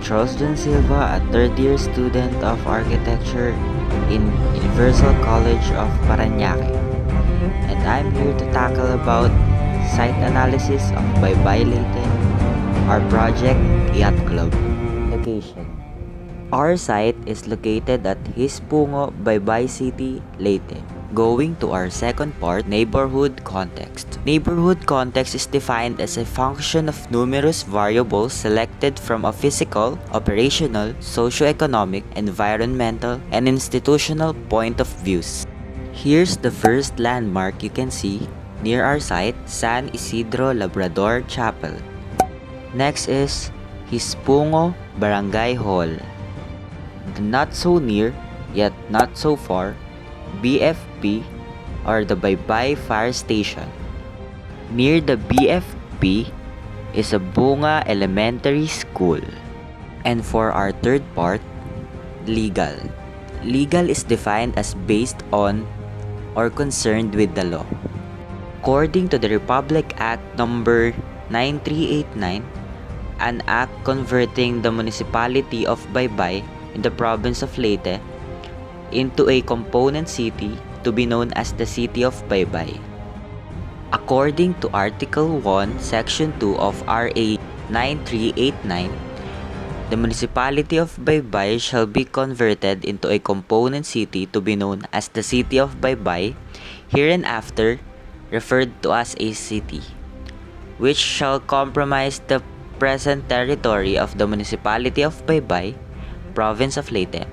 Charles John Silva, a third-year student of architecture in Universal College of Paranaque, and I'm here to tackle about site analysis of Baybay Leyte, our project Yacht Club. Location. Our site is located at Hispungo, Baybay City, Leyte. Going to our second part, neighborhood context. Neighborhood context is defined as a function of numerous variables selected from a physical, operational, socio-economic, environmental, and institutional point of views. Here's the first landmark you can see near our site, San Isidro Labrador Chapel. Next is Hispungo Barangay Hall. The not so near, yet not so far, BFP or the Baybay Fire Station. Near the BFP is a Bunga Elementary School. And for our third part, legal. Legal is defined as based on or concerned with the law. According to the Republic Act number 9389, an act converting the municipality of Baybay in the province of Leyte into a component city to be known as the City of Baybay. According to Article 1, Section 2 of RA 9389, the municipality of Baybay shall be converted into a component city to be known as the City of Baybay, hereinafter referred to as a city, which shall comprise the present territory of the municipality of Baybay, province of Leyte.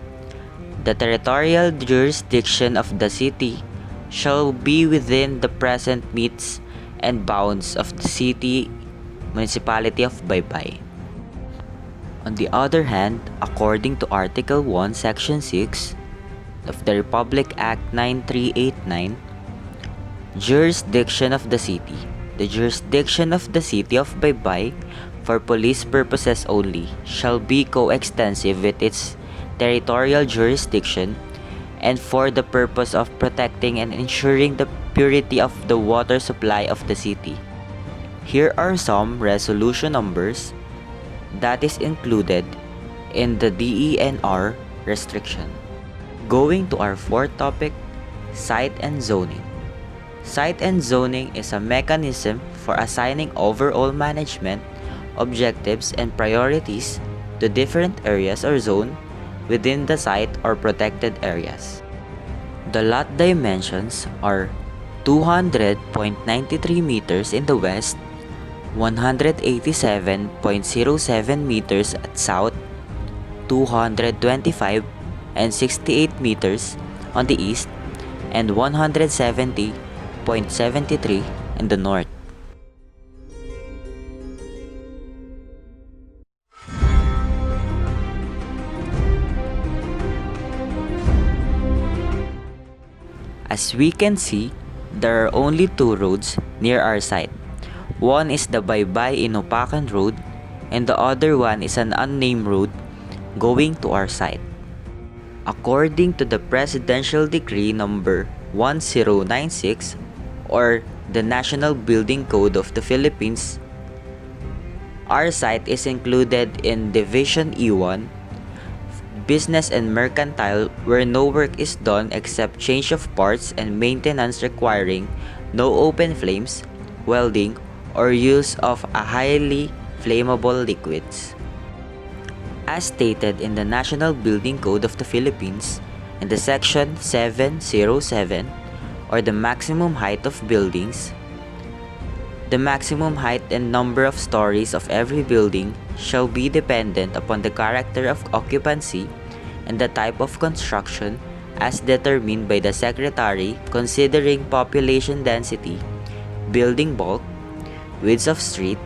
The territorial jurisdiction of the city shall be within the present metes and bounds of the city municipality of Baybay. On the other hand, according to Article 1, Section 6 of the Republic Act 9389, jurisdiction of the city. The jurisdiction of the city of Baybay for police purposes only shall be coextensive with its territorial jurisdiction and for the purpose of protecting and ensuring the purity of the water supply of the city. Here are some resolution numbers that is included in the DENR restriction. Going to our fourth topic, site and zoning. Site and zoning is a mechanism for assigning overall management, objectives, and priorities to different areas or zones within the site or protected areas. The lot dimensions are 200.93 meters in the west, 187.07 meters at south, 225 and 68 meters on the east, and 170.73 in the north. As we can see, there are only two roads near our site. One is the Baybay-Inupacan Road and the other one is an unnamed road going to our site. According to the Presidential Decree number 1096 or the National Building Code of the Philippines, our site is included in Division E1, Business and Mercantile, where no work is done except change of parts and maintenance requiring no open flames, welding, or use of a highly flammable liquids. As stated in the National Building Code of the Philippines, in the Section 707, or the maximum height of buildings, the maximum height and number of stories of every building shall be dependent upon the character of occupancy and the type of construction as determined by the Secretary considering population density, building bulk, width of street,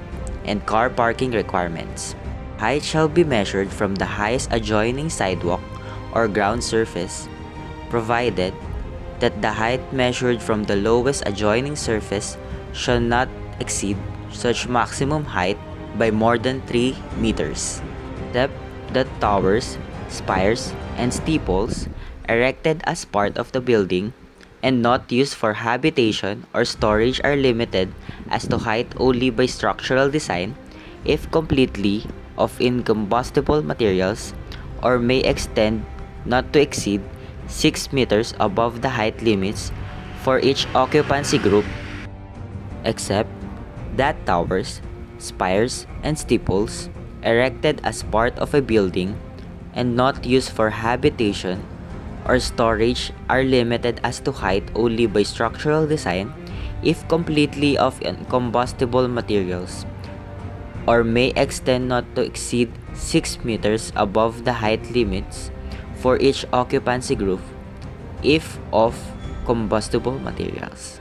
and car parking requirements. Height shall be measured from the highest adjoining sidewalk or ground surface, provided that the height measured from the lowest adjoining surface shall not exceed such maximum height by more than 3 meters. Except that towers, spires, and steeples erected as part of the building and not used for habitation or storage are limited as to height only by structural design if completely of incombustible materials or may extend not to exceed 6 meters above the height limits for each occupancy group, except that towers, spires, and steeples erected as part of a building and not used for habitation or storage are limited as to height only by structural design if completely of incombustible materials, or may extend not to exceed 6 meters above the height limits for each occupancy group if of combustible materials.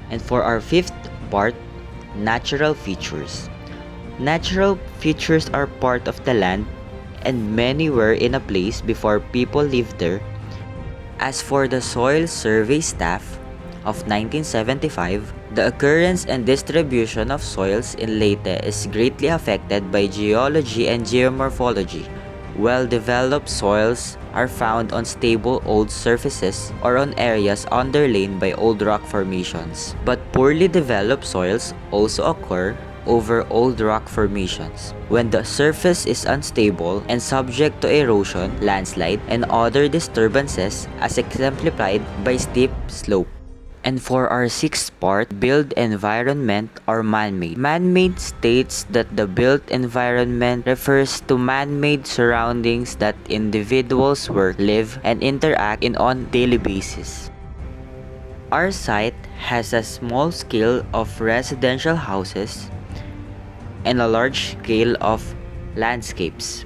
And for our fifth part, natural features. Natural features are part of the land and many were in a place before people lived there. As for the Soil Survey staff of 1975, the occurrence and distribution of soils in Leyte is greatly affected by geology and geomorphology. Well-developed soils are found on stable old surfaces or on areas underlain by old rock formations. But poorly developed soils also occur over old rock formations. When the surface is unstable and subject to erosion, landslide, and other disturbances as exemplified by steep slope. And for our sixth part, built environment or man-made. Man-made states that the built environment refers to man-made surroundings that individuals work, live, and interact in on daily basis. Our site has a small scale of residential houses and a large scale of landscapes.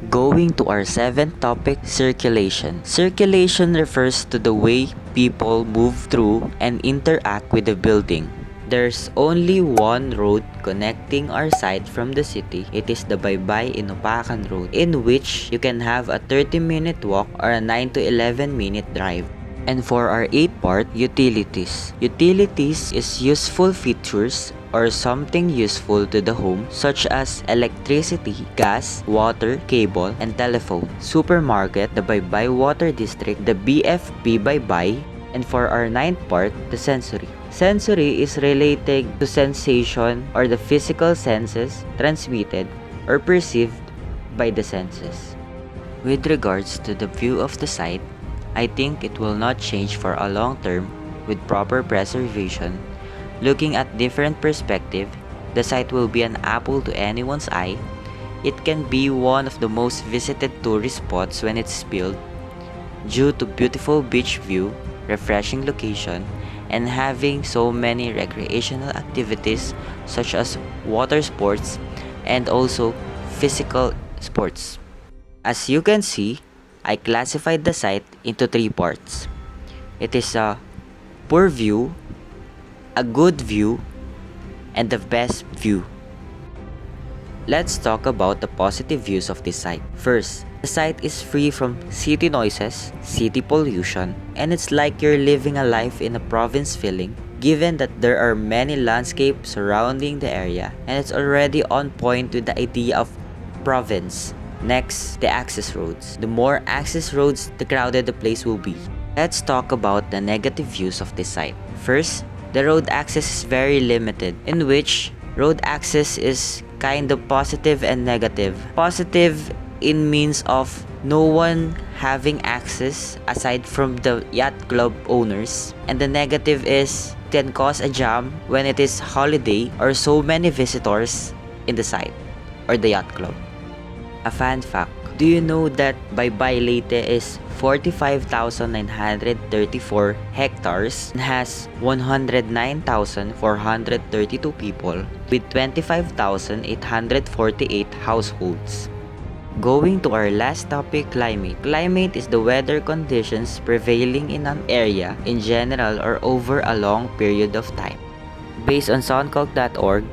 Going to our seventh topic, circulation. Circulation refers to the way people move through and interact with the building. There's only one road connecting our site from the city. It is the Baybay Inupacan Road, in which you can have a 30-minute walk or a 9 to 11-minute drive. And for our eighth part, utilities. Utilities is useful features or something useful to the home such as electricity, gas, water, cable, and telephone. Supermarket, the Baybay Water District, the BFP Baybay, and for our ninth part, the sensory. Sensory is related to sensation or the physical senses transmitted or perceived by the senses. With regards to the view of the site, I think it will not change for a long term with proper preservation. Looking at different perspective, the site will be an apple to anyone's eye. It can be one of the most visited tourist spots when it's built due to beautiful beach view, refreshing location, and having so many recreational activities such as water sports and also physical sports. As you can see, I classified the site into three parts. It is a poor view, a good view, and the best view. Let's talk about the positive views of this site. First, the site is free from city noises, city pollution, and it's like you're living a life in a province feeling, given that there are many landscapes surrounding the area and it's already on point with the idea of province. Next, the access roads. The more access roads, the crowded the place will be. Let's talk about the negative views of this site. First, the road access is very limited, in which road access is kind of positive and negative. Positive in means of no one having access aside from the yacht club owners, and the negative is it can cause a jam when it is holiday or so many visitors in the site or the yacht club. A fun fact, do you know that Baybay Leyte is 45,934 hectares and has 109,432 people with 25,848 households? Going to our last topic, climate. Climate is the weather conditions prevailing in an area in general or over a long period of time. Based on soundcloud.org,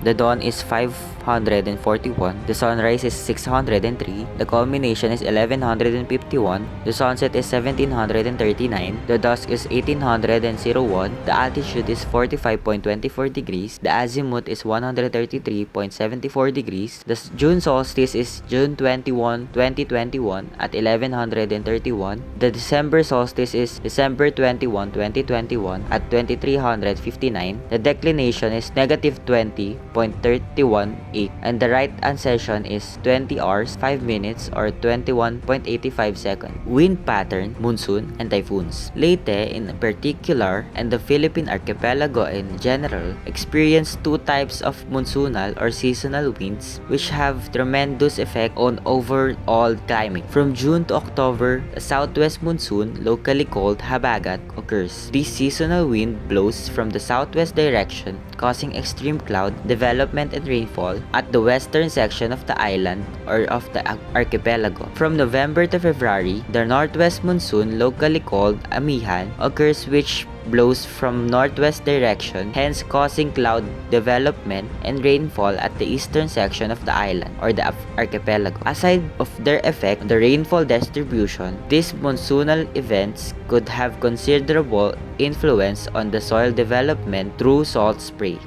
the dawn is 5 541, the sunrise is 603, the culmination is 1151, the sunset is 1739, the dusk is 1801, the altitude is 45.24 degrees, the azimuth is 133.74 degrees, the June solstice is June 21, 2021 at 1131, the December solstice is December 21, 2021 at 2359, the declination is negative 20.318, and the right ancession is 20 hours, 5 minutes or 21.85 seconds. Wind pattern, monsoon, and typhoons. Leyte in particular and the Philippine archipelago in general experience two types of monsoonal or seasonal winds which have tremendous effect on overall climate. From June to October, a southwest monsoon, locally called habagat, occurs. This seasonal wind blows from the southwest direction, causing extreme cloud development and rainfall at the western section of the island or of the archipelago. From November to February, the northwest monsoon, locally called amihan, occurs, which blows from northwest direction, hence causing cloud development and rainfall at the eastern section of the island or the archipelago. Aside of their effect on the rainfall distribution, these monsoonal events could have considerable influence on the soil development through salt spray.